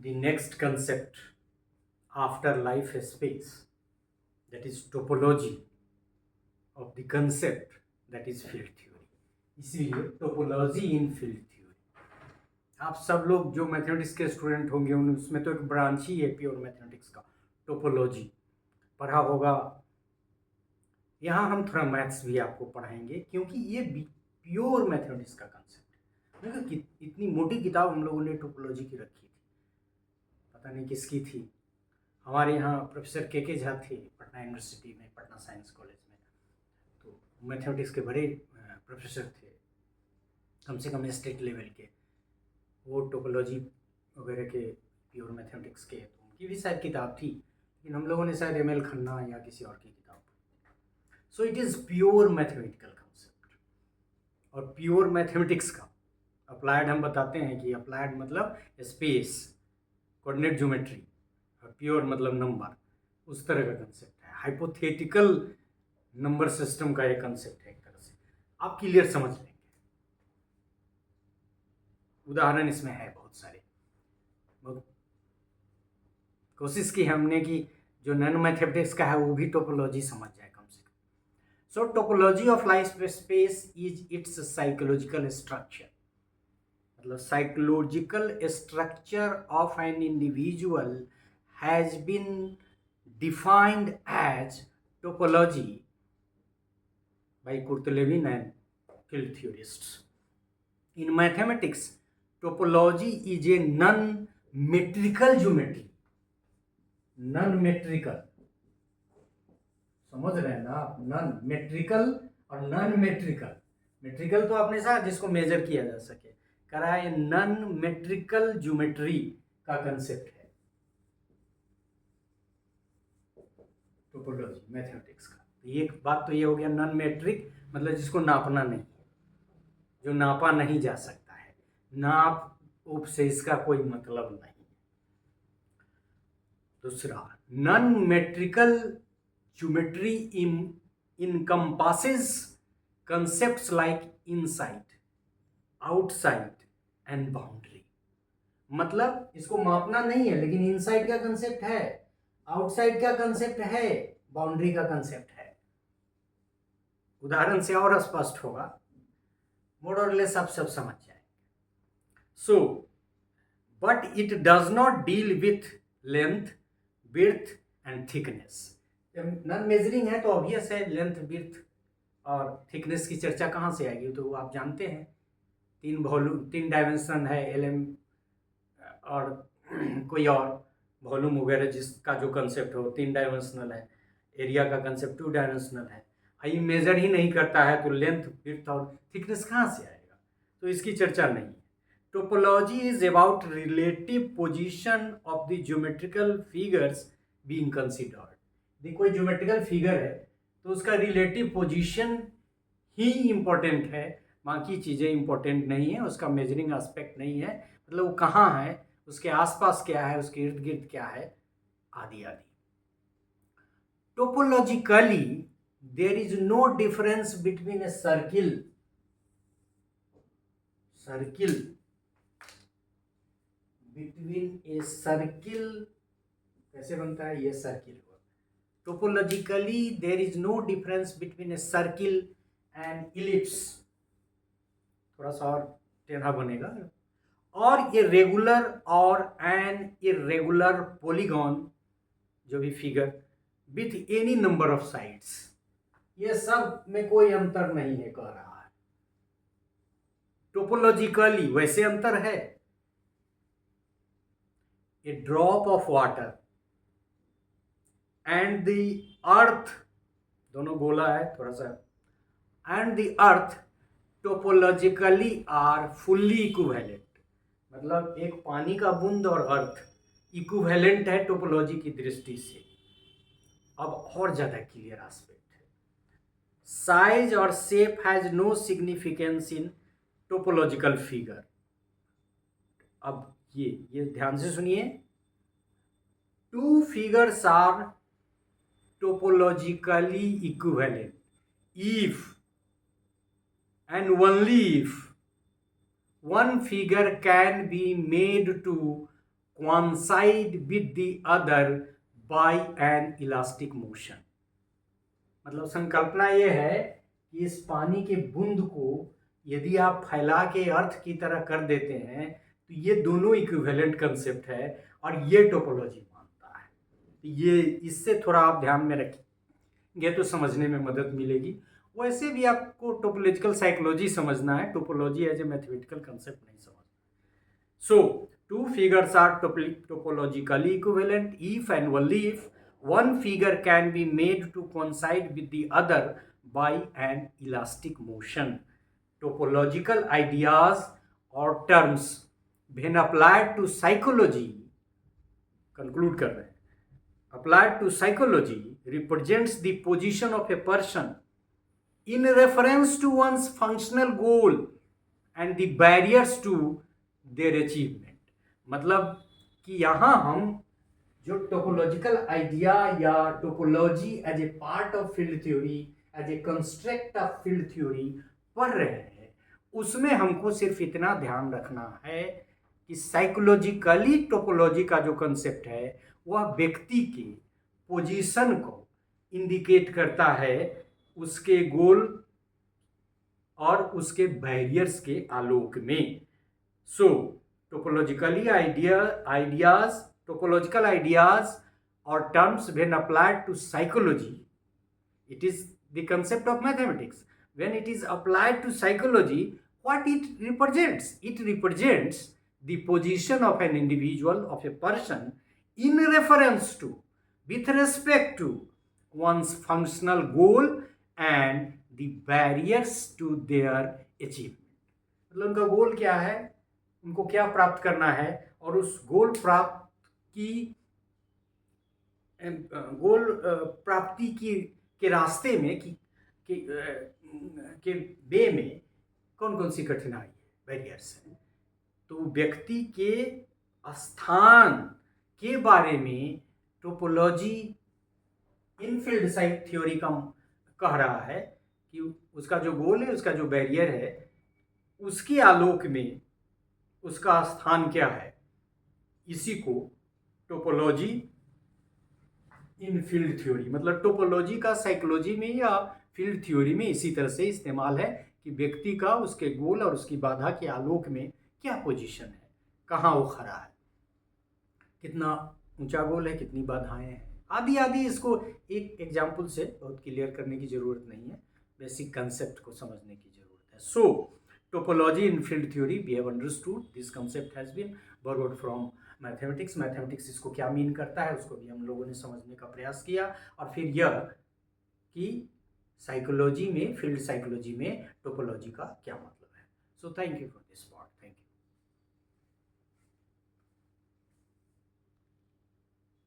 the next concept after life space, that is topology of the concept, that is field theory. इसीलिए topology इन field theory. आप सब लोग जो mathematics के student होंगे उसमें तो एक ब्रांच ही है प्योर मैथमेटिक्स का, टोपोलॉजी पढ़ा होगा। यहाँ हम थोड़ा मैथ्स भी आपको पढ़ाएंगे क्योंकि ये प्योर मैथमेटिक्स का कंसेप्ट है। देखो इतनी मोटी किताब हम लोगों ने टोपोलॉजी की रखी थी, पता नहीं किसकी थी। हमारे यहाँ प्रोफेसर के झा थे पटना यूनिवर्सिटी में, पटना साइंस कॉलेज में, तो मैथमेटिक्स के बड़े प्रोफेसर थे, कम से कम स्टेट लेवल के। वो टोपोलॉजी वगैरह के प्योर मैथमेटिक्स के, तो उनकी भी शायद किताब थी, लेकिन हम लोगों ने शायद एम.एल. खन्ना या किसी और की किताब पढ़ी। So it is pure mathematical concept. और प्योर मैथमेटिक्स का अप्लाइड हम बताते हैं कि अप्लाइड मतलब स्पेस, कोऑर्डिनेट ज्योमेट्री, और प्योर मतलब नंबर, उस तरह का कंसेप्ट है। हाइपोथेटिकल नंबर सिस्टम का एक कंसेप्ट है, एक तरह से आप क्लियर समझ लेंगे। उदाहरण इसमें है बहुत सारे, कोशिश की हमने कि जो नैनो मैथमेटिक्स का है वो भी टोपोलॉजी समझ जाए कम से कम। So topology of life space is its psychological structure, मतलब psychological structure of an individual has been defined as topology by Kurtelevin and field theorists. In mathematics, topology is a non-metrical geometry. Non-metrical, समझ रहे हैं ना आप? Non metrical और non metrical. Metrical तो आपने साथ जिसको मेजर किया जा सके, करा है नॉन मेट्रिकल ज्योमेट्री का कंसेप्ट है टोपोलॉजी मैथमेटिक्स का। एक बात तो ये हो गया नॉन मेट्रिक, मतलब जिसको नापना नहीं, जो नापा नहीं जा सकता है, नाप उप से इसका कोई मतलब नहीं। दूसरा, non metrical geometry encompasses concepts like inside, outside and boundary. मतलब इसको मापना नहीं है, लेकिन इनसाइड का कंसेप्ट है, आउटसाइड का कंसेप्ट है, बाउंड्री का कंसेप्ट है। उदाहरण से और स्पष्ट होगा, मोर और लेस आप सब समझ जाएंगे। So but it does not deal with length, width and thickness. Non measuring है तो ऑब्वियस है लेंथ, विड्थ और थिकनेस की चर्चा कहाँ से आएगी, तो आप जानते हैं। तीन डायमेंशन है, एलएम और कोई और वॉल्यूम वगैरह जिसका जो कंसेप्ट हो 3 डायमेंशनल है। एरिया का कंसेप्ट 2 डायमेंशनल है। ये मेजर ही नहीं करता है तो लेंथ, विड्थ और थिकनेस कहाँ से आएगा, तो इसकी चर्चा नहीं है। Topology is about relative position of the geometrical figures being considered. यदि कोई ज्योमेट्रिकल फिगर है तो उसका रिलेटिव पोजीशन ही इम्पोर्टेंट है, बाकी चीज़ें इम्पोर्टेंट नहीं है, उसका मेजरिंग एस्पेक्ट नहीं है, मतलब वो कहाँ है, उसके आसपास क्या है, उसके इर्द गिर्द क्या है, आदि आदि। Topologically there is no difference between a circle कैसे बनता है ये circle. Topologically there is no difference between a circle and ellipse, थोड़ा सा और टेढ़ा बनेगा, और ए रेगुलर और एन इरेगुलर पॉलीगॉन, जो भी figure, with any number of sides. ये सब में कोई अंतर नहीं है कह रहा है। टोपोलॉजिकली वैसे अंतर है, a drop of water and the earth, दोनों गोला है थोड़ा सा, and the earth topologically are fully equivalent. मतलब एक पानी का बूंद और अर्थ इक्विवेलेंट है टोपोलॉजी की दृष्टि से। अब और ज्यादा क्लियर एस्पेक्ट, साइज और shape has no significance in topological figure. अब ये ध्यान से सुनिए, 2 figures are topologically equivalent if and only if one figure can be made to coincide with the other by an elastic motion। मतलब संकल्पना ये है कि इस पानी के बूंद को यदि आप फैला के अर्थ की तरह कर देते हैं तो ये दोनों इक्विवेलेंट कंसेप्ट है और ये टोपोलॉजी मानता है। तो ये इससे थोड़ा आप ध्यान में रखेंगे तो समझने में मदद मिलेगी। वैसे भी आपको टोपोलॉजिकल साइकोलॉजी समझना है, topology as a mathematical concept नहीं समझना। So, two figures are topologically equivalent if and only if one figure can be made to coincide with the other by an elastic motion. Topological ideas or terms when applied to psychology, conclude कर रहे हैं, applied to psychology represents the position of a person in reference to one's functional goal and the barriers to their achievement। मतलब कि यहाँ हम जो topological idea या topology as a part of field theory, as a construct of field theory पढ़ रहे हैं, उसमें हमको सिर्फ इतना ध्यान रखना है कि साइकोलॉजिकली टोपोलॉजी का जो कंसेप्ट है वह व्यक्ति के पोजीशन को इंडिकेट करता है उसके गोल और उसके बैरियर्स के आलोक में। सो topological ideas or terms when applied to psychology, it is the concept of mathematics. When it is applied to psychology, what it represents? It represents the position of an individual, of a person, in reference to, with respect to one's functional goal and the barriers to their achievement। मतलब उनका गोल क्या है, उनको क्या प्राप्त करना है और उस गोल प्राप्ति के रास्ते में के वे में कौन कौन सी कठिनाई है, बैरियर्स हैं। तो व्यक्ति के स्थान के बारे में टोपोलॉजी इनफील्ड साइक थ्योरी का कह रहा है कि उसका जो गोल है, उसका जो बैरियर है, उसके आलोक में उसका स्थान क्या है। इसी को टोपोलॉजी इन फील्ड थ्योरी, मतलब टोपोलॉजी का साइकोलॉजी में या फील्ड थ्योरी में इसी तरह से इस्तेमाल है कि व्यक्ति का उसके गोल और उसकी बाधा के आलोक में क्या पोजीशन है, कहाँ वो खड़ा है, कितना ऊंचा गोल है, कितनी बाधाएं हैं, आदि आदि। इसको एक एग्जाम्पल से बहुत क्लियर करने की ज़रूरत नहीं है, बेसिक कंसेप्ट को समझने की ज़रूरत है। सो topology in field theory, we have understood this concept has been borrowed from mathematics। Mathematics इसको क्या मीन करता है उसको भी हम लोगों ने समझने का प्रयास किया, और फिर यह कि साइकोलॉजी में, फील्ड साइकोलॉजी में टोपोलॉजी का क्या मतलब है। So thank you for this part.